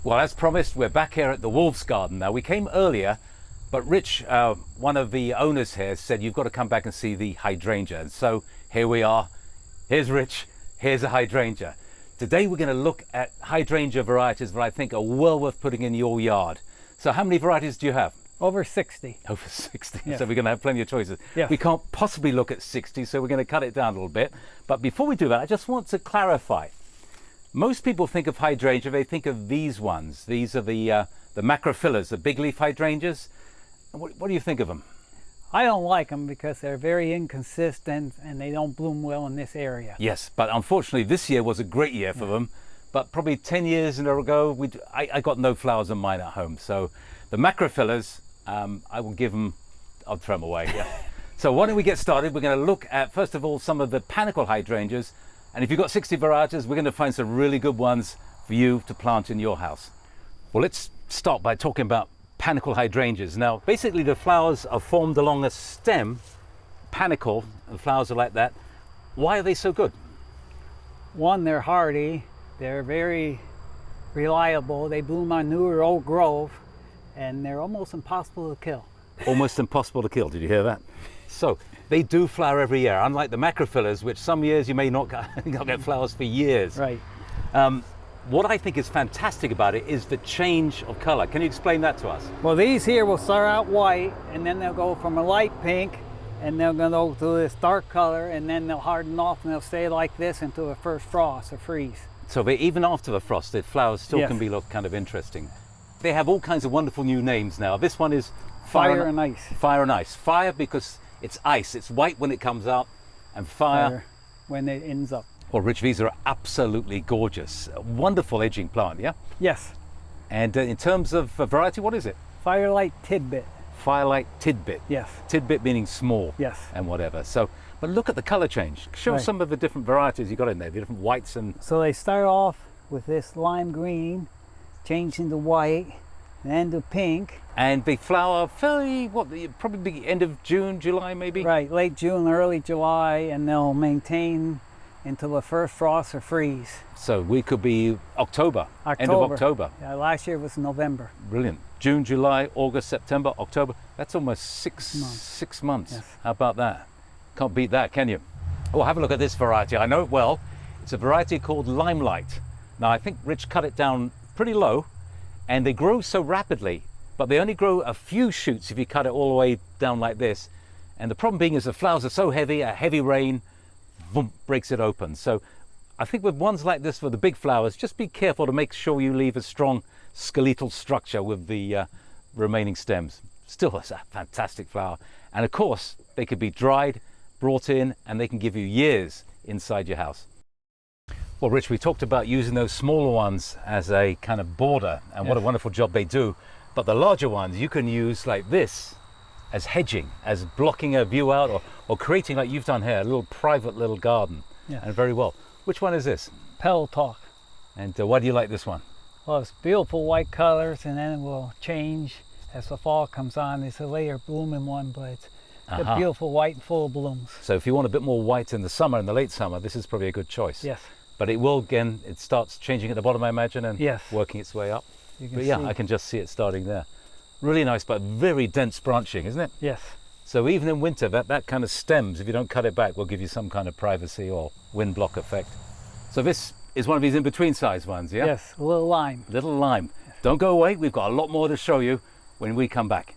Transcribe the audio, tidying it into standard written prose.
Well, as promised, we're back here at the Wolves Garden. Now, we came earlier, but Rich, one of the owners here, said you've got to come back and see the hydrangea. And so here we are. Here's Rich. Here's a hydrangea. Today we're going to look at hydrangea varieties that I think are well worth putting in your yard. So how many varieties do you have? Over 60. Over 60. Yes. So we're going to have plenty of choices. Yes. We can't possibly look at 60, so we're going to cut it down a little bit. But before we do that, I just want to clarify. Most people think of hydrangea, they think of these ones. These are the macrophyllars, the big leaf hydrangeas. What do you think of them? I don't like them because they're very inconsistent and they don't bloom well in this area. Yes, but unfortunately this year was a great year for them. But probably 10 years ago, I got no flowers on mine at home. So the macrophyllars, I will give them, I'll throw them away. Yeah. So why don't we get started? We're going to look at, first of all, some of the panicle hydrangeas. And if you've got 60 varieties, we're going to find some really good ones for you to plant in your house. Well, let's start by talking about panicle hydrangeas. Now, basically the flowers are formed along a stem, panicle, the flowers are like that. Why are they so good? One, they're hardy, they're very reliable, they bloom on new or old growth, and they're almost impossible to kill. Almost impossible to kill, did you hear that? So, they do flower every year, unlike the macrophyllars, which some years you may not get flowers for years. Right. What I think is fantastic about it is the change of color. Can you explain that to us? Well, these here will start out white, and then they'll go from a light pink, and they're going to go to this dark color, and then they'll harden off, and they'll stay like this until the first frost or freeze. So even after the frost, the flowers still Yes. can be look kind of interesting. They have all kinds of wonderful new names now. This one is Fire and ice. Fire and ice. Fire because it's ice. It's white when it comes out, and fire when it ends up. Well, Rich, these are absolutely gorgeous. A wonderful edging plant, yeah? Yes. And in terms of variety, what is it? Firelight tidbit. Firelight tidbit. Yes. Tidbit meaning small. Yes. And whatever. So, but look at the color change. Show Right. some of the different varieties you got in there, the different whites and... So they start off with this lime green, change into white, and then to pink. And they flower fairly, probably end of June, July maybe? Right, late June, early July, and they'll maintain until the first frost or freeze. So we could be October. End of October. Yeah, last year was November. Brilliant. June, July, August, September, October. That's almost six months. Yes. How about that? Can't beat that, can you? Oh, have a look at this variety. I know it well. It's a variety called Limelight. Now, I think Rich cut it down pretty low, and they grow so rapidly, but they only grow a few shoots if you cut it all the way down like this. And the problem being is the flowers are so heavy, a heavy rain, boom, breaks it open. So I think with ones like this for the big flowers, just be careful to make sure you leave a strong skeletal structure with the remaining stems. Still, it's a fantastic flower. And of course, they could be dried, brought in, and they can give you years inside your house. Well, Rich, we talked about using those smaller ones as a kind of border, and what a wonderful job they do. But the larger ones you can use like this as hedging, as blocking a view out, or creating, like you've done here, a little private little garden. Yes. And very well. Which one is this? Petal Talk. And why do you like this one? Well, it's beautiful white colors, and then it will change as the fall comes on. It's a later blooming one, but it's a beautiful white and full of blooms. So if you want a bit more white in the summer, in the late summer, this is probably a good choice. Yes. But it will, again, it starts changing at the bottom, I imagine, and Yes. working its way up. You can But yeah, see. I can just see it starting there. Really nice, but very dense branching, isn't it? Yes. So even in winter, that kind of stems, if you don't cut it back, will give you some kind of privacy or wind block effect. So this is one of these in-between size ones, yeah? Yes, a little lime. Little lime. Don't go away, we've got a lot more to show you when we come back.